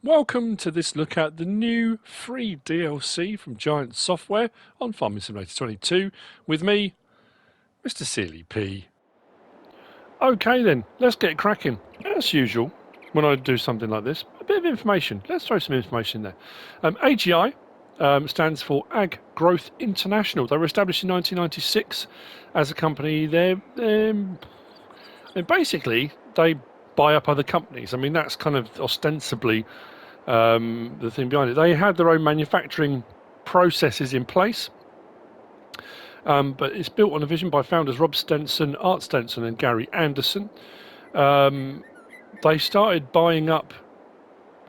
Welcome to this look at the new free DLC from Giant Software on Farming Simulator 22 with me, MrSealyp. Okay then, let's get cracking. As usual, when I do something like this, a bit of information. Let's throw some information there. AGI stands for Ag Growth International. They were established in 1996 as a company. Basically, they buy up other companies. I mean, that's kind of ostensibly the thing behind it. They had their own manufacturing processes in place, but it's built on a vision by founders Rob Stenson, Art Stenson, and Gary Anderson. They started buying up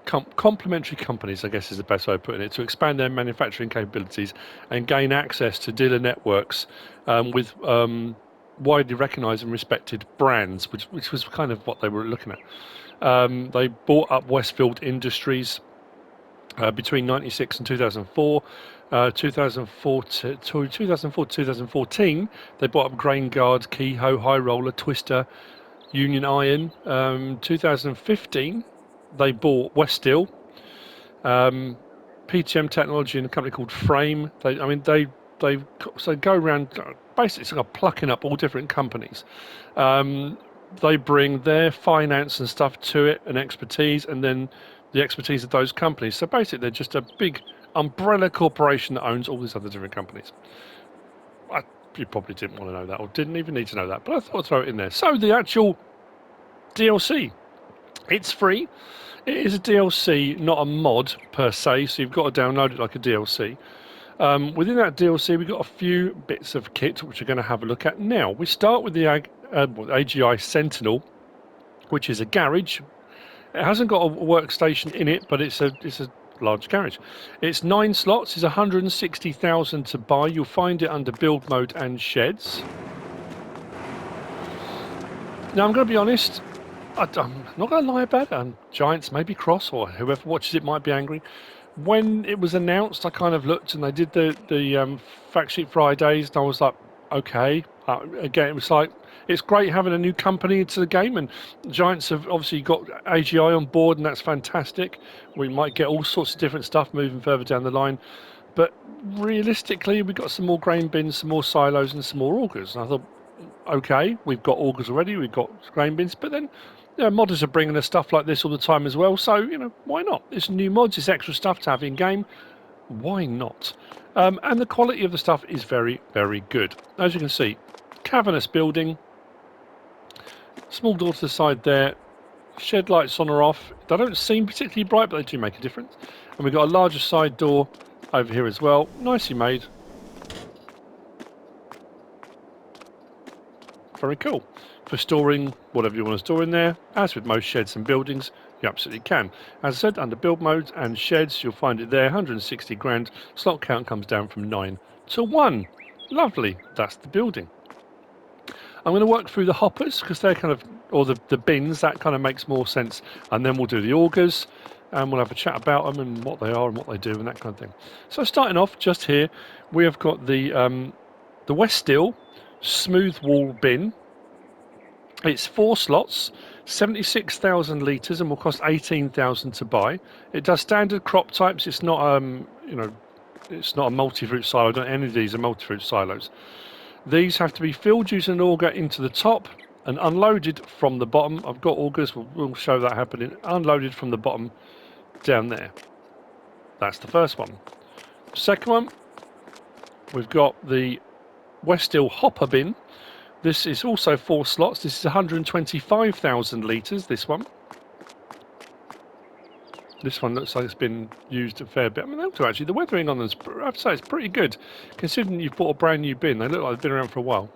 complementary companies, I guess is the best way of putting it, to expand their manufacturing capabilities and gain access to dealer networks with widely recognised and respected brands, which was kind of what they were looking at. They bought up Westfield Industries between 96 and 2004. 2004 to 2014, they bought up Grain Guard, Keyhoe, High Roller, Twister, Union Iron. 2015, they bought WESTEEL, PTM Technology, and a company called Frame. They go around basically sort of plucking up all different companies. They bring their finance and stuff to it and expertise, and then the expertise of those companies. So basically, they're just a big umbrella corporation that owns all these other different companies. You probably didn't want to know that, or didn't even need to know that, but I thought I'd throw it in there. So the actual DLC, it's free. It is a DLC, not a mod per se, so you've got to download it like a DLC. Within that DLC, we've got a few bits of kit which we're going to have a look at now. We start with the AGI Sentinel, which is a garage. It hasn't got a workstation in it, but it's a large garage. It's 9 slots. It's 160,000 to buy. You'll find it under build mode and sheds. Now I'm going to be honest. I'm not going to lie about it. Giants may be cross, or whoever watches it might be angry. When it was announced, I kind of looked, and they did the fact sheet Fridays, and I was like, okay. Again, it was like, it's great having a new company into the game, and Giants have obviously got AGI on board, and that's fantastic. We might get all sorts of different stuff moving further down the line, but realistically, we've got some more grain bins, some more silos, and some more augers. And I thought, okay, we've got augers already, we've got grain bins, but then modders are bringing us stuff like this all the time as well, so why not? It's new mods, it's extra stuff to have in game. Why not? And the quality of the stuff is very, very good. As you can see, cavernous building, small door to the side there, shed lights on or off. They don't seem particularly bright, but they do make a difference. And we've got a larger side door over here as well, nicely made. Very cool. For storing whatever you want to store in there, as with most sheds and buildings, you absolutely can. As I said, under build modes and sheds, you'll find it there, 160 grand. Slot count comes down from 9 to 1. Lovely, that's the building. I'm going to work through the hoppers, because they're kind of, or the bins, that kind of makes more sense. And then we'll do the augers, and we'll have a chat about them and what they are and what they do and that kind of thing. So starting off just here, we have got the WESTEEL SMOOTHWALL bin. It's 4 slots, 76,000 litres, and will cost 18,000 to buy. It does standard crop types. It's not it's not a multi-fruit silo. I don't any of these are multi-fruit silos. These have to be filled using an auger into the top and unloaded from the bottom. I've got augers. We'll show that happening. Unloaded from the bottom down there. That's the first one. Second one, we've got the WESTEEL hopper bin. This is also 4 slots. This is 125,000 litres, this one. This one looks like it's been used a fair bit. I mean, actually, the weathering on them, I have to say, it's pretty good. Considering you've bought a brand new bin, they look like they've been around for a while.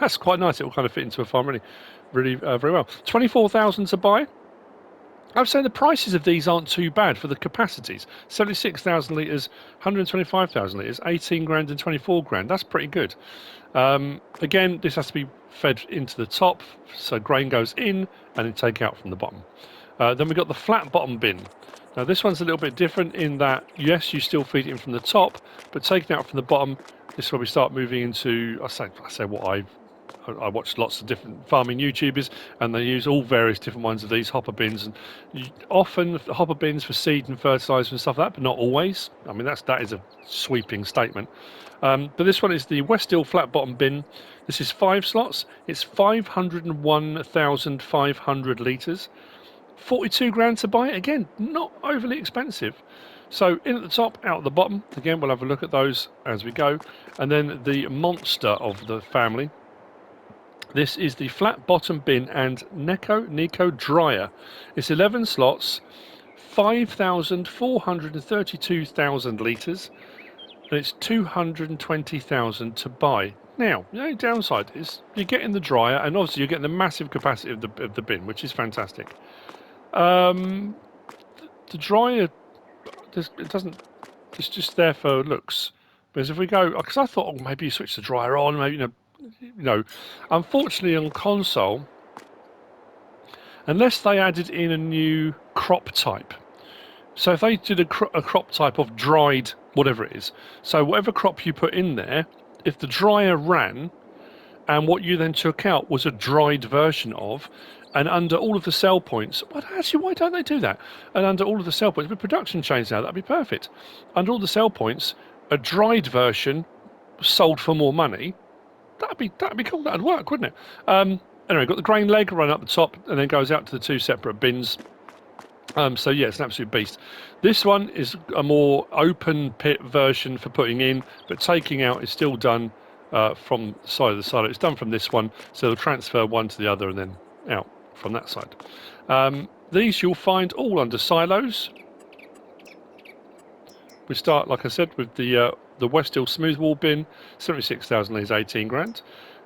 That's quite nice. It will kind of fit into a farm really very well. 24,000 to buy. I would say the prices of these aren't too bad for the capacities. 76,000 litres, 125,000 litres, 18 grand and 24 grand. That's pretty good. Again, this has to be fed into the top, so grain goes in and then take out from the bottom. Then we've got the flat bottom bin. Now this one's a little bit different in that, yes, you still feed it in from the top, but taking out from the bottom, this is where we start moving into, I say what I watch lots of different farming YouTubers, and they use all various different ones of these hopper bins, and often the hopper bins for seed and fertilizer and stuff like that, but not always. I mean, that is a sweeping statement. But this one is the WESTEEL flat bottom bin. This is 5 slots. It's 501,500 litres. 42 grand to buy. Again, not overly expensive. So in at the top, out at the bottom. Again, we'll have a look at those as we go. And then the monster of the family. This is the flat bottom bin and NECO dryer. It's 11 slots, 5,432,000 litres. And it's 220,000 to buy. Now, the only downside is you're getting the dryer, and obviously you're getting the massive capacity of the bin, which is fantastic. The dryer, it doesn't. It's just there for looks. Because if we go, because I thought, oh, maybe you switch the dryer on, maybe you know. Unfortunately, on console, unless they added in a new crop type. So if they did a crop type of dried whatever it is, so whatever crop you put in there, if the dryer ran, and what you then took out was a dried version of, and under all of the sell points, why don't they do that? And under all of the sell points, with production chains now, that'd be perfect. Under all the sell points, a dried version sold for more money. That'd be cool. That'd work, wouldn't it? Anyway, got the grain leg run up the top, and then goes out to the 2 separate bins. So yeah, it's an absolute beast. This one is a more open pit version for putting in, but taking out is still done from the side of the silo. It's done from this one, so they'll transfer one to the other and then out from that side. These you'll find all under silos. We start, like I said, with the WESTEEL SMOOTHWALL bin, 76,000 litres, 18 grand.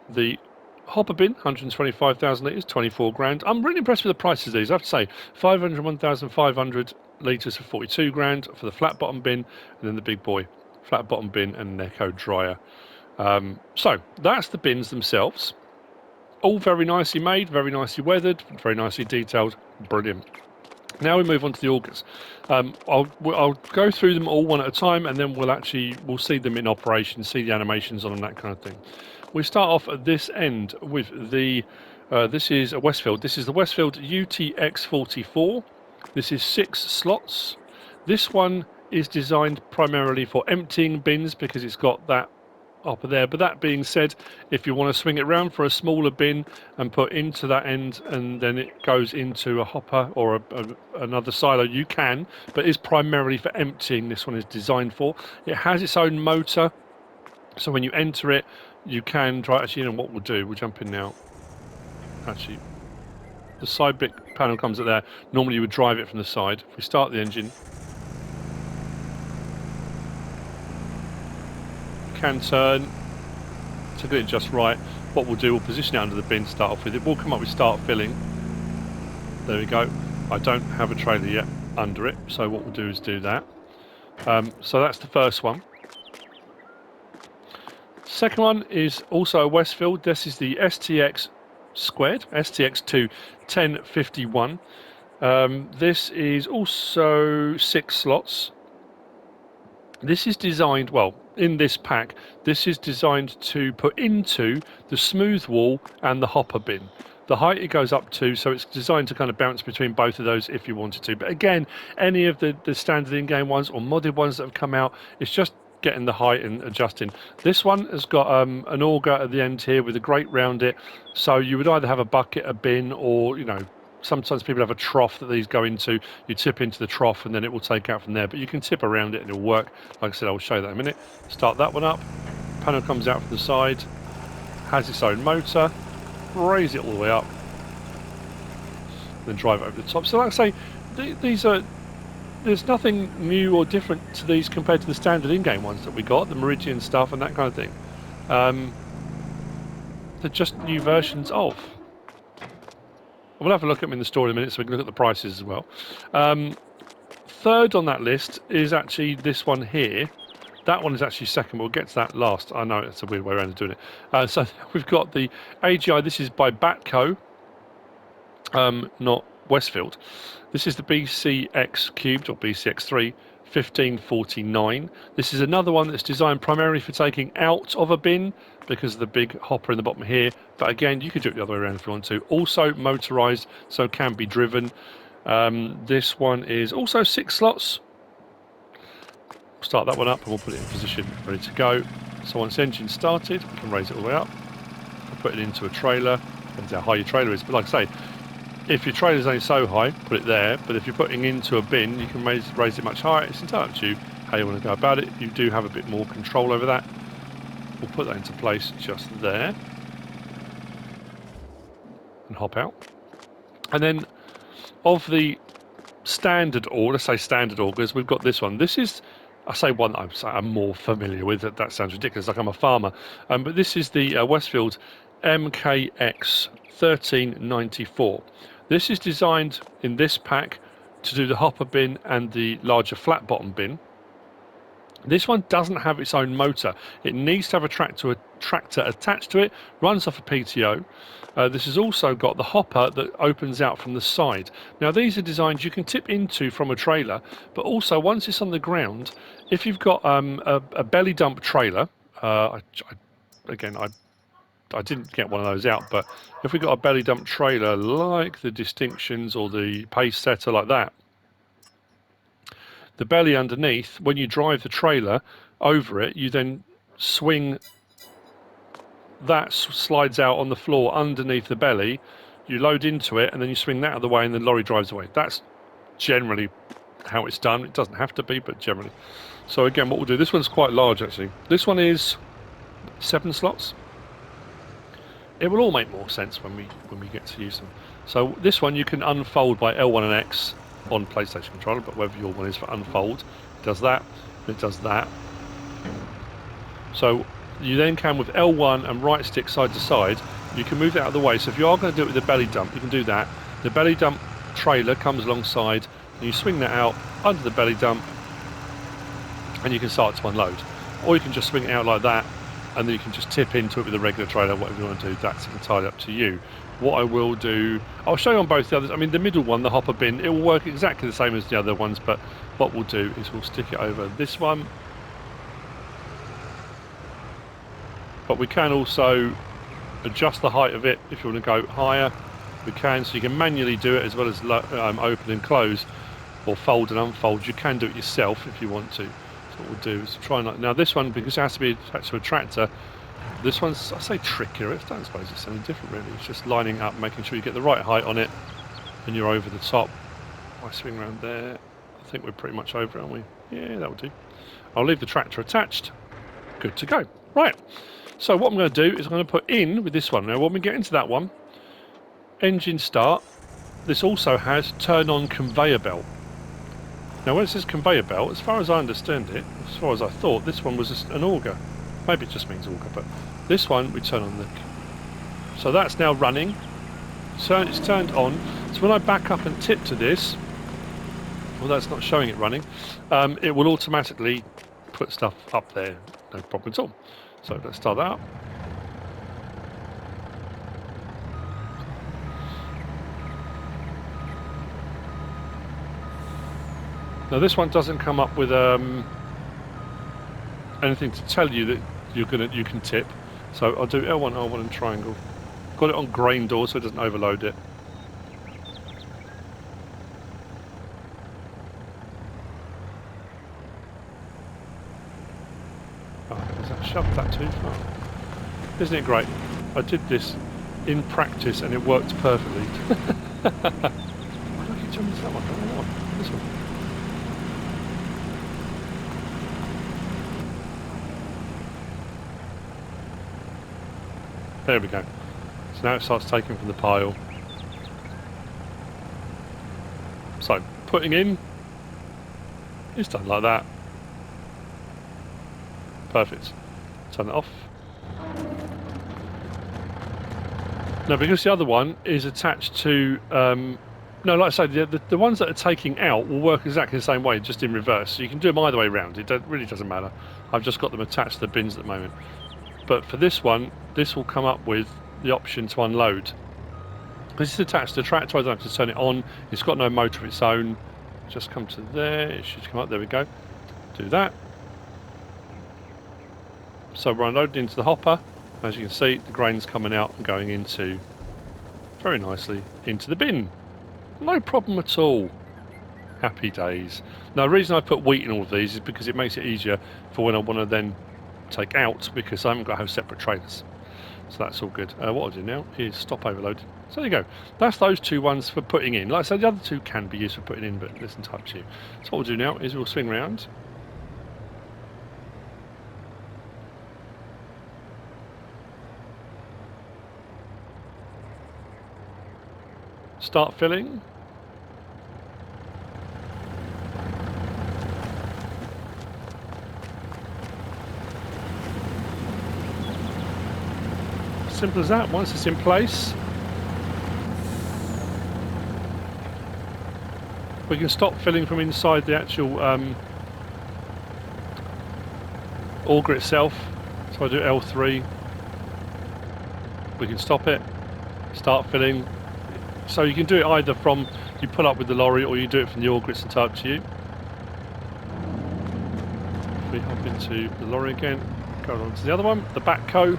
The hopper bin, 125,000 litres, 24 grand. I'm really impressed with the prices of these, I have to say. 501,500 litres for 42 grand for the flat bottom bin, and then the big boy, flat bottom bin and NECO dryer. So that's the bins themselves. All very nicely made, very nicely weathered, very nicely detailed. Brilliant. Now we move on to the augers. I'll go through them all one at a time, and then we'll see them in operation, see the animations on and that kind of thing. We start off at this end with the this is a WESTFIELD. This is the WESTFIELD UTX44. This is 6 slots. This one is designed primarily for emptying bins because it's got that up there. But that being said, if you want to swing it around for a smaller bin and put into that end, and then it goes into a hopper or another silo, you can, but it's primarily for emptying. This one is designed for. It has its own motor, so when you enter it, you can try. Actually, you know what we'll do? We'll jump in now. Actually, the side bit panel comes up there. Normally you would drive it from the side. If we start the engine, can turn to get it just right. What we'll do, we'll position it under the bin to start off with. It will come up with start filling. There we go. I don't have a trailer yet under it, so what we'll do is do that. So that's the first one. Second one is also a WESTFIELD. This is the STX² STX2 1051. This is also 6 slots. This is designed, well, in this pack, this is designed to put into the SMOOTHWALL and the hopper bin. The height it goes up to, so it's designed to kind of bounce between both of those if you wanted to. But again, any of the standard in-game ones or modded ones that have come out, it's just getting the height and adjusting. This one has got an auger at the end here with a grate round it, so you would either have a bucket, a bin, or, you know, sometimes people have a trough that these go into. You tip into the trough and then it will take out from there, but you can tip around it and it'll work. Like I said, I'll show you that in a minute. Start that one up. Panel comes out from the side, has its own motor, raise it all the way up, then drive it over the top. So like I say, there's nothing new or different to these compared to the standard in-game ones that we got, the Meridian stuff and that kind of thing. They're just new versions of. We'll have a look at them in the store in a minute so we can look at the prices as well. Third on that list is actually this one here. That one is actually second. We'll get to that last. I know it's a weird way around of doing it. So we've got the AGI. This is by BATCO, not WESTFIELD. This is the BCX³ or BCX3 1549. This is another one that's designed primarily for taking out of a bin because of the big hopper in the bottom here, but again you could do it the other way around if you want to. Also motorized, so can be driven. This one is also 6 slots. We'll start that one up and we'll put it in position ready to go. So once the engine's started, we can raise it all the way up. We'll put it into a trailer. Depends how high your trailer is, but like I say, if your trailer's only so high, put it there, but if you're putting into a bin, you can raise it much higher. It's entirely up to you how you want to go about it. You do have a bit more control over that. We'll put that into place just there and hop out. And then of the standard auger, let's say standard augers, we've got this one. This is, I say one that I'm more familiar with. That sounds ridiculous, like I'm a farmer. But this is the Westfield MKX 1394. This is designed in this pack to do the hopper bin and the larger flat bottom bin. This one doesn't have its own motor. It needs to have a tractor attached to it, runs off a PTO. This has also got the hopper that opens out from the side. Now these are designs you can tip into from a trailer, but also once it's on the ground, if you've got a belly dump trailer, I didn't get one of those out, but if we've got a belly dump trailer like the Distinctions or the Pace Setter like that, the belly underneath, when you drive the trailer over it, you then swing, that slides out on the floor underneath the belly, you load into it, and then you swing that out of the way and the lorry drives away. That's generally how it's done. It doesn't have to be, but generally. So again, what we'll do, this one's quite large actually. This one is 7 slots. It will all make more sense when we get to use them. So this one you can unfold by L1 and X on PlayStation controller, but whether your one is for unfold, it does that, and it does that. So you then can, with L1 and right stick side to side, you can move it out of the way. So if you are going to do it with the belly dump, you can do that. The belly dump trailer comes alongside, and you swing that out under the belly dump, and you can start to unload. Or you can just swing it out like that, and then you can just tip into it with a regular trailer, whatever you want to do. That's entirely up to you. What I will do, I'll show you on both the others. I mean, the middle one, the hopper bin, it will work exactly the same as the other ones, but what we'll do is we'll stick it over this one. But we can also adjust the height of it if you want to go higher. We can, so you can manually do it as well as open and close, or fold and unfold. You can do it yourself if you want to. What we'll do is try and, now this one, because it has to be attached to a tractor, this one's, I say trickier, I don't suppose it's something different really. It's just lining up, making sure you get the right height on it, and you're over the top. I swing around there. I think we're pretty much over it, aren't we? Yeah, that'll do. I'll leave the tractor attached. Good to go. Right, so what I'm going to do is I'm going to put in with this one. Now when we get into that one, engine start, this also has turn on conveyor belt. Now when it says conveyor belt, as far as I understand it, as far as I thought, this one was just an auger. Maybe it just means auger, but this one we turn on the... So that's now running. So it's turned on. So when I back up and tip to this, well that's not showing it running, it will automatically put stuff up there, no problem at all. So let's start that up. Now this one doesn't come up with anything to tell you that you can tip. So I'll do L1, R1 and triangle. Got it on grain door so it doesn't overload it. Oh, has that shoved that too far? Isn't it great? I did this in practice and it worked perfectly. Why do I keep jumping to that one? I don't know. This one. There we go. So now it starts taking from the pile. So putting in, it's done like that. Perfect. Turn it off. Now because the other one is attached to, no, like I say, the ones that are taking out will work exactly the same way, just in reverse. So you can do them either way around. It really doesn't matter. I've just got them attached to the bins at the moment. But for this one, this will come up with the option to unload. This is attached to the tractor, I don't have to turn it on. It's got no motor of its own, just come to there. It should come up. There we go. Do that. So we're unloading into the hopper. As you can see, the grain's coming out and going into, very nicely, into the bin. No problem at all. Happy days. Now the reason I put wheat in all of these is because it makes it easier for when I want to then take out, because I haven't got to have separate trailers. So that's all good. What I'll do now is stop overloading. So there you go. That's those two ones for putting in. Like I said, the other two can be used for putting in, but listen, type to you. So what we'll do now is we'll swing round. Start filling. Simple as that. Once it's in place, we can stop filling from inside the actual auger itself. So I do L3. We can stop it, start filling. So you can do it either from, you pull up with the lorry, or you do it from the auger. It's entirely up to you. If we hop into the lorry again, go on to the other one, the BATCO.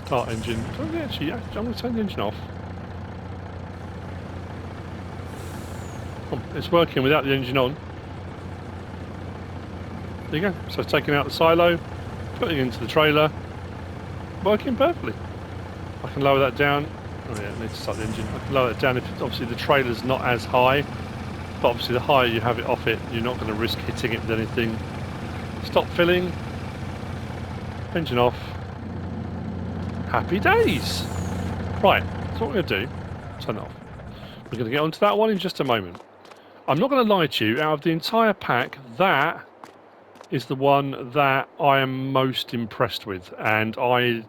Start engine. Actually, I'm going to turn the engine off. It's working without the engine on. There you go. So it's taking out the silo, putting it into the trailer, working perfectly. I can lower that down. Oh yeah, I need to start the engine. I can lower it down if obviously the trailer's not as high, but obviously the higher you have it off it, you're not going to risk hitting it with anything. Stop filling. Engine off. Happy days. Right, so what we're going to do, turn it off. We're going to get onto that one in just a moment. I'm not going to lie to you, out of the entire pack, that is the one that I am most impressed with, and I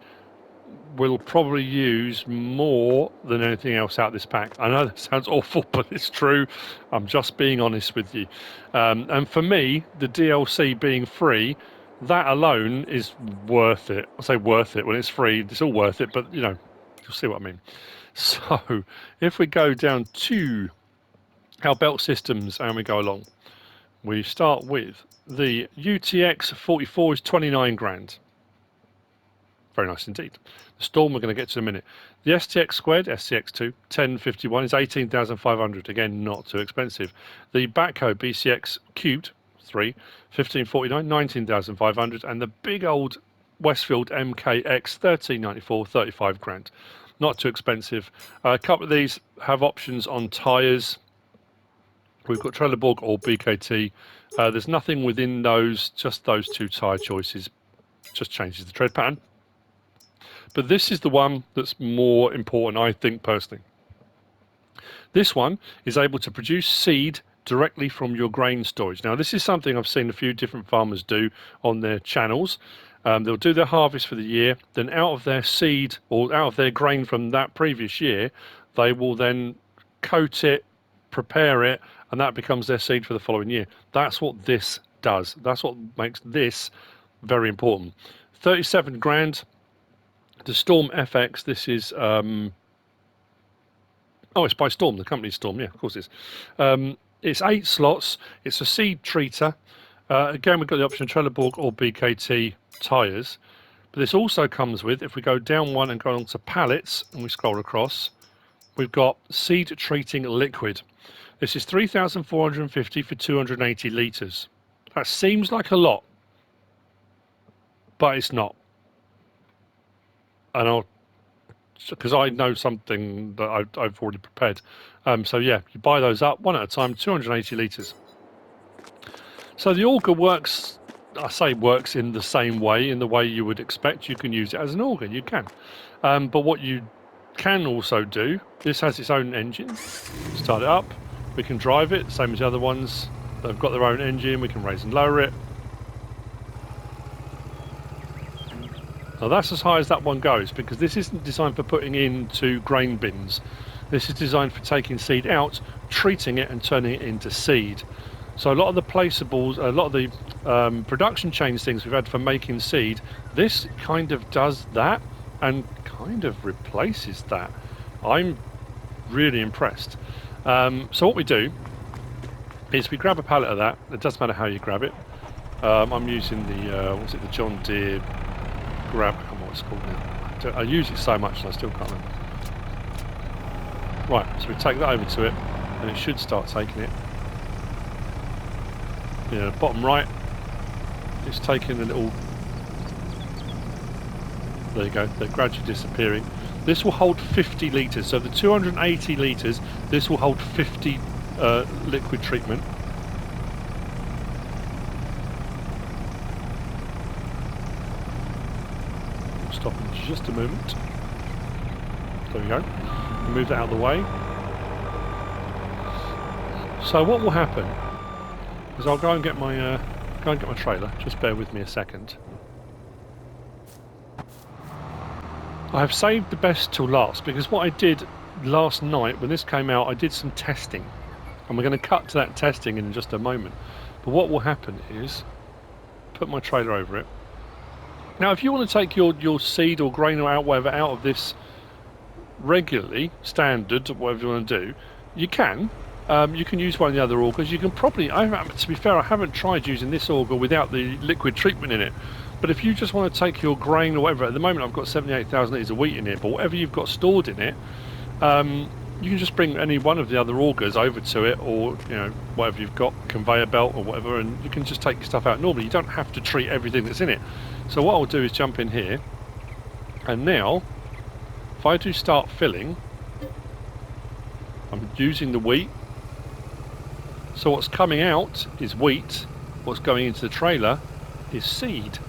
will probably use more than anything else out of this pack. I know that sounds awful, but it's true. I'm just being honest with you. And for me, the DLC being free, that alone is worth it. I say worth it when it's free, it's all worth it, but you know, you'll see what I mean. So if we go down to our belt systems and we go along, we start with the UTX-44 is 29 grand. Very nice indeed. The Storm we're going to get to in a minute. The STX², STX2, 1051 is 18,500. Again, not too expensive. The BATCO BCX³ 3, 1549, 19,500. And the big old WESTFIELD MKX 1394, 35 grand. Not too expensive. A couple of these have options on tyres. We've got Trelleborg or BKT. There's nothing within those, just those two tyre choices. Just changes the tread pattern. But this is the one that's more important, I think, personally. This one is able to produce seed directly from your grain storage. Now, this is something I've seen a few different farmers do on their channels. They'll do their harvest for the year, then out of their seed or out of their grain from that previous year, they will then coat it, prepare it, and that becomes their seed for the following year. That's what this does. That's what makes this very important. 37 grand. The Storm FX, this is, oh, it's by Storm, the company's Storm, yeah, of course it is. It's 8 slots, it's a seed treater. Again, we've got the option of Trelleborg or BKT tyres. But this also comes with, if we go down one and go on to pallets, and we scroll across, we've got seed treating liquid. This is 3,450 for 280 litres. That seems like a lot, but it's not. And I'll, because I know something that I've already prepared. So yeah, you buy those up one at a time, 280 litres. So the auger works, I say works in the same way, in the way you would expect. You can use it as an auger, you can. But what you can also do, this has its own engine. Start it up, we can drive it, same as the other ones. They've got their own engine, we can raise and lower it. Now that's as high as that one goes, because this isn't designed for putting into grain bins. This is designed for taking seed out, treating it and turning it into seed. So a lot of the placeables, a lot of the production chains things we've had for making seed, this kind of does that and kind of replaces that. I'm really impressed. So what we do is we grab a pallet of that. It doesn't matter how you grab it. I'm using the what's it, the John Deere grab. I can't remember what it's called now. I use it so much and I still can't remember. Right, so we take that over to it, and it should start taking it. Yeah, bottom right, it's taking the little. There you go. They're gradually disappearing. This will hold 50 litres. So the 280 litres, this will hold 50 liquid treatment. Stop in just a moment. There we go. Move that out of the way. So what will happen is I'll go and get my trailer. Just bear with me a second. I have saved the best till last because what I did last night when this came out, I did some testing, and we're going to cut to that testing in just a moment. But what will happen is put my trailer over it. Now if you want to take your seed or grain or whatever out of this regularly, standard, whatever you want to do, you can. You can use one of the other augers. You can probably, to be fair, I haven't tried using this auger without the liquid treatment in it. But if you just want to take your grain or whatever, at the moment I've got 78,000 litres of wheat in it, but whatever you've got stored in it, you can just bring any one of the other augers over to it, or whatever you've got, conveyor belt or whatever, and you can just take your stuff out. Normally you don't have to treat everything that's in it. So what I'll do is jump in here, and now if I do start filling, I'm using the wheat. So what's coming out is wheat, what's going into the trailer is seed.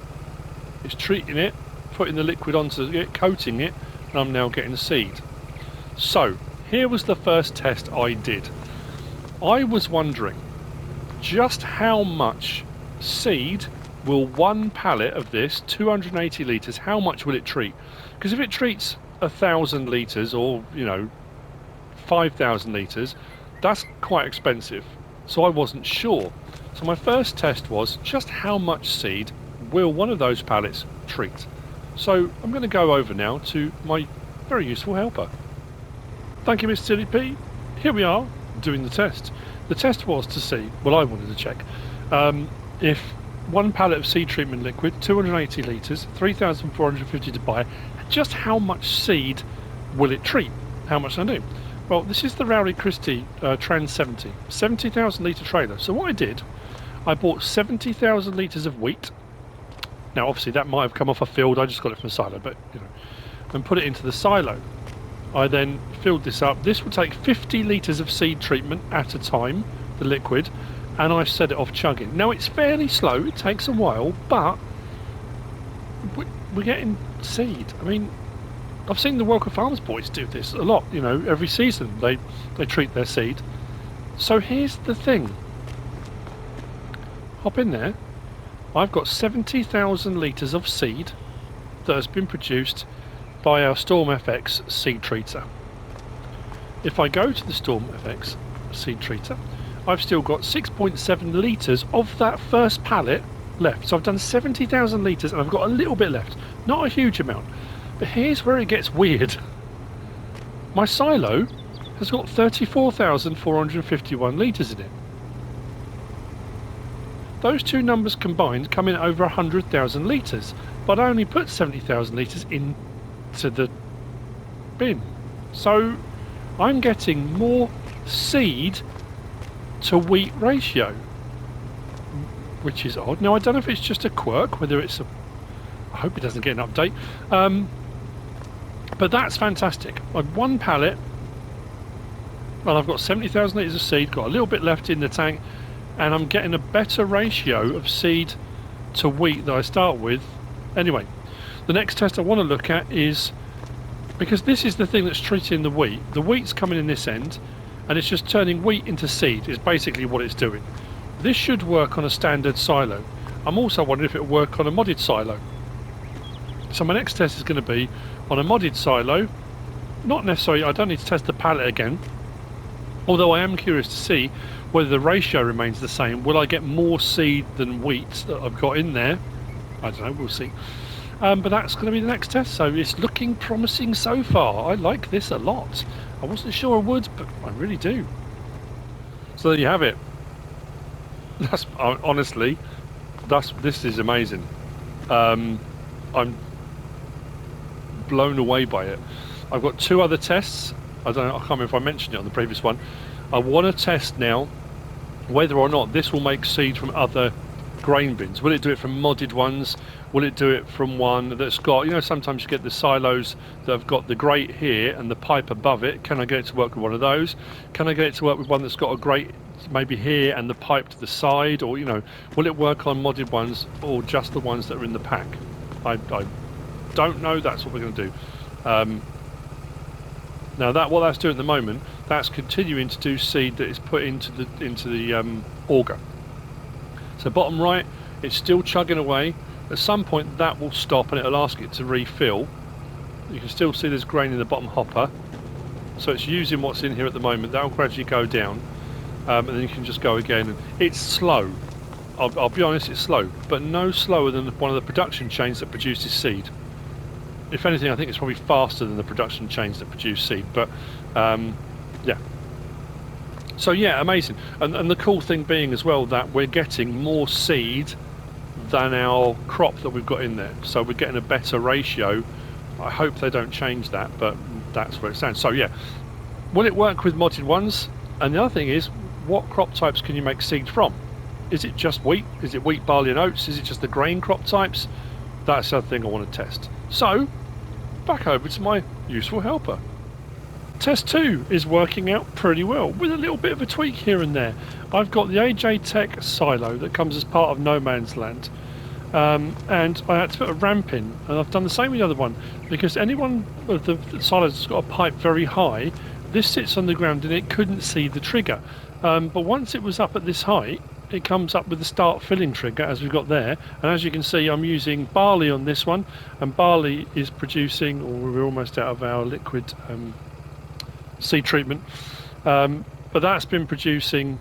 It's treating it, putting the liquid onto it, coating it, and I'm now getting the seed. So here was the first test I did. I was wondering just how much seed will one pallet of this 280 litres, how much will it treat? Because if it treats 1,000 litres or 5,000 litres, that's quite expensive. So I wasn't sure. So my first test was just how much seed will one of those pallets treat. So I'm going to go over now to my very useful helper. Thank you, MrSealyp. Here we are doing the test. The test was to see, well, I wanted to check, if one pallet of seed treatment liquid, 280 litres, 3,450 to buy, just how much seed will it treat? How much can I do? Well, this is the Rowley Christie Trans 70,000 litre trailer. So what I did, I bought 70,000 litres of wheat. Now obviously that might have come off a field, I just got it from a silo, but and put it into the silo. I then filled this up. This will take 50 litres of seed treatment at a time, the liquid, and I set it off chugging. Now it's fairly slow, it takes a while, but we're getting seed. I mean, I've seen the Welcome Farms boys do this a lot, every season they treat their seed. So here's the thing. Hop in there. I've got 70,000 litres of seed that has been produced by our Storm FX seed treater. If I go to the Storm FX seed treater, I've still got 6.7 litres of that first pallet left. So I've done 70,000 litres and I've got a little bit left. Not a huge amount. But here's where it gets weird. My silo has got 34,451 litres in it. Those two numbers combined come in over 100,000 litres, but I only put 70,000 litres into the bin. So I'm getting more seed to wheat ratio, which is odd. Now I don't know if it's just a quirk, whether it's a... I hope it doesn't get an update. But that's fantastic. I've one pallet, well, I've got 70,000 litres of seed, got a little bit left in the tank, and I'm getting a better ratio of seed to wheat that I start with. Anyway, the next test I want to look at is, because this is the thing that's treating the wheat. The wheat's coming in this end, and it's just turning wheat into seed, is basically what it's doing. This should work on a standard silo. I'm also wondering if it will work on a modded silo. So my next test is going to be on a modded silo. Not necessarily, I don't need to test the pallet again. Although I am curious to see whether the ratio remains the same. Will I get more seed than wheat that I've got in there? I don't know, we'll see. But that's going to be the next test, so it's looking promising so far. I like this a lot. I wasn't sure I would, but I really do. So there you have it. That's honestly, this is amazing. I'm blown away by it. I've got 2 other tests. I can't remember if I mentioned it on the previous one. I want to test now whether or not this will make seed from other grain bins. Will it do it from modded ones? Will it do it from one that's got, you know, sometimes you get the silos that have got the grate here and the pipe above it. Can I get it to work with one of those? Can I get it to work with one that's got a grate maybe here and the pipe to the side? Or, you know, will it work on modded ones or just the ones that are in the pack? I don't know. That's what we're going to do. Now what that's doing at the moment, that's continuing to do seed that is put into the auger. So bottom right, it's still chugging away. At some point that will stop and it'll ask it to refill. You can still see there's grain in the bottom hopper. So it's using what's in here at the moment. That'll gradually go down. And then you can just go again. It's slow. I'll be honest, it's slow. But no slower than one of the production chains that produces seed. If anything, I think it's probably faster than the production chains that produce seed. But yeah. So yeah, amazing. And the cool thing being as well that we're getting more seed than our crop that we've got in there. So we're getting a better ratio. I hope they don't change that, but that's where it stands. So yeah, will it work with modded ones? And the other thing is, what crop types can you make seed from? Is it just wheat? Is it wheat, barley and oats? Is it just the grain crop types? That's the other thing I want to test. So, back over to my useful helper. Test 2 is working out pretty well, with a little bit of a tweak here and there. I've got the AJ Tech silo that comes as part of No Man's Land. And I had to put a ramp in, and I've done the same with the other one, because any one of the silos that's got a pipe very high, this sits on the ground and it couldn't see the trigger. But once it was up at this height, it comes up with the start filling trigger as we've got there, and as you can see I'm using barley on this one, and barley is producing, or we're almost out of our liquid seed treatment, but that's been producing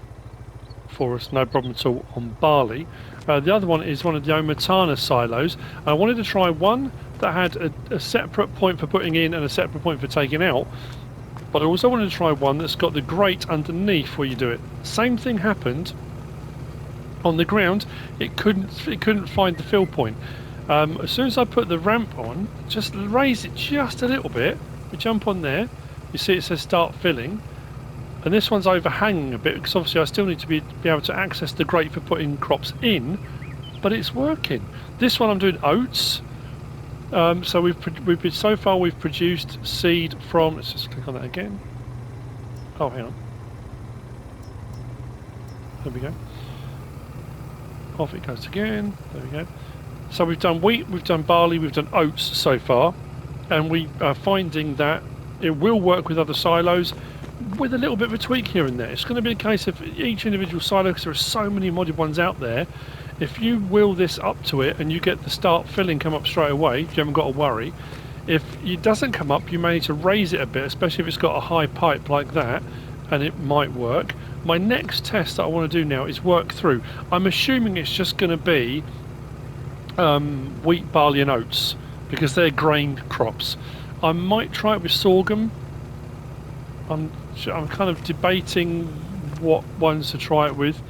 for us no problem at all on barley. The other one is one of the Omatana silos. I wanted to try one that had a separate point for putting in and a separate point for taking out, but I also wanted to try one that's got the grate underneath where you do it. Same thing happened on the ground. It couldn't find the fill point. As soon as I put the ramp on, just raise it just a little bit, we jump on there, you see it says start filling, and this one's overhanging a bit because obviously I still need to be able to access the grate for putting crops in, but it's working. This one I'm doing oats. So we've produced seed from, let's just click on that again. Oh, hang on. There we go. Off it goes again. There we go. So we've done wheat, we've done barley, we've done oats so far, and we are finding that it will work with other silos with a little bit of a tweak here and there. It's going to be a case of each individual silo, because there are so many modded ones out there. If you wheel this up to it and you get the start filling come up straight away, you haven't got to worry. If it doesn't come up, you may need to raise it a bit, especially if it's got a high pipe like that, and it might work. My next test that I want to do now is work through. I'm assuming it's just going to be wheat, barley and oats, because they're grain crops. I might try it with sorghum. I'm kind of debating what ones to try it with,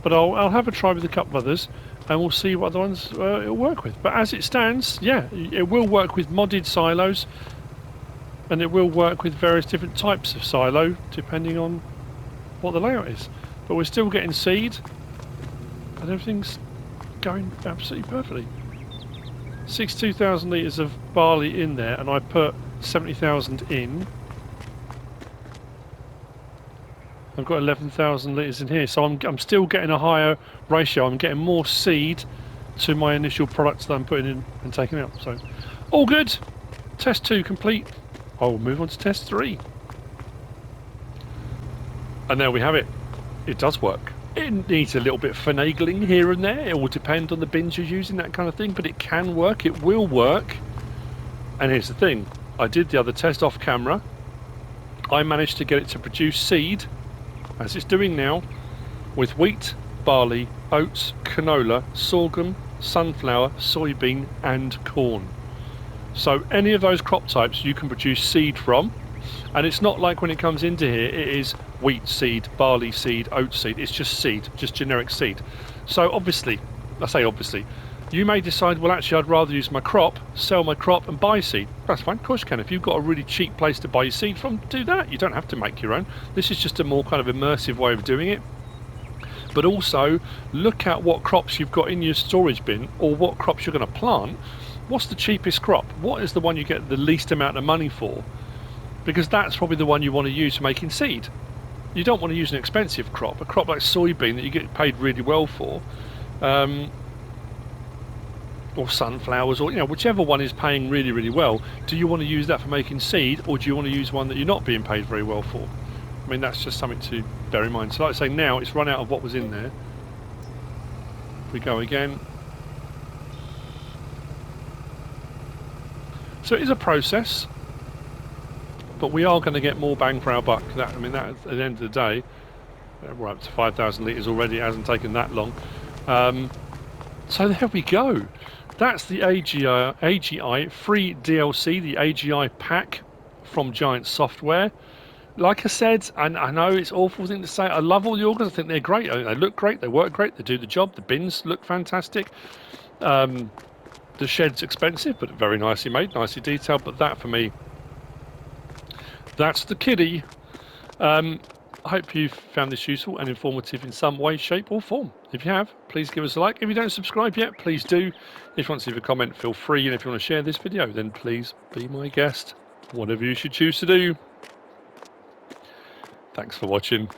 but I'll have a try with a couple of others, and we'll see what other ones it'll work with. But as it stands, yeah, it will work with modded silos, and it will work with various different types of silo, depending on what the layout is. But we're still getting seed, and everything's going absolutely perfectly. 62,000 litres of barley in there, and I put 70,000 in. I've got 11,000 litres in here, so I'm still getting a higher ratio. I'm getting more seed to my initial products that I'm putting in and taking out. So, all good. Test 2 complete. I will move on to test 3. And there we have it. It does work. It needs a little bit of finagling here and there. It will depend on the bins you're using, that kind of thing, but it can work. It will work. And here's the thing. I did the other test off camera. I managed to get it to produce seed as it's doing now with wheat, barley, oats, canola, sorghum, sunflower, soybean and corn. So any of those crop types you can produce seed from, and it's not like when it comes into here it is wheat seed, barley seed, oat seed. It's just seed, just generic seed. So obviously, I say obviously, you may decide, well actually I'd rather use my crop, sell my crop and buy seed. That's fine, of course you can. If you've got a really cheap place to buy your seed from, do that. You don't have to make your own. This is just a more kind of immersive way of doing it. But also look at what crops you've got in your storage bin, or what crops you're going to plant. What's the cheapest crop? What is the one you get the least amount of money for? Because that's probably the one you want to use for making seed. You don't want to use an expensive crop, a crop like soybean that you get paid really well for, or sunflowers, or whichever one is paying really, really well. Do you want to use that for making seed, or do you want to use one that you're not being paid very well for? I mean, that's just something to bear in mind. So like I say, now it's run out of what was in there. If we go again. So it is a process, but we are going to get more bang for our buck. I mean, that at the end of the day, we're up to 5,000 litres already. It hasn't taken that long. So there we go. That's the AGI free DLC, the AGI pack from Giant Software. Like I said, and I know it's an awful thing to say, I love all the augers. I think they're great. They look great. They work great. They do the job. The bins look fantastic. The shed's expensive, but very nicely made, nicely detailed. But that, for me, that's the kiddie. I hope you've found this useful and informative in some way, shape or form. If you have, please give us a like. If you don't subscribe yet, please do. If you want to leave a comment, feel free. And if you want to share this video, then please be my guest. Whatever you should choose to do. Thanks for watching.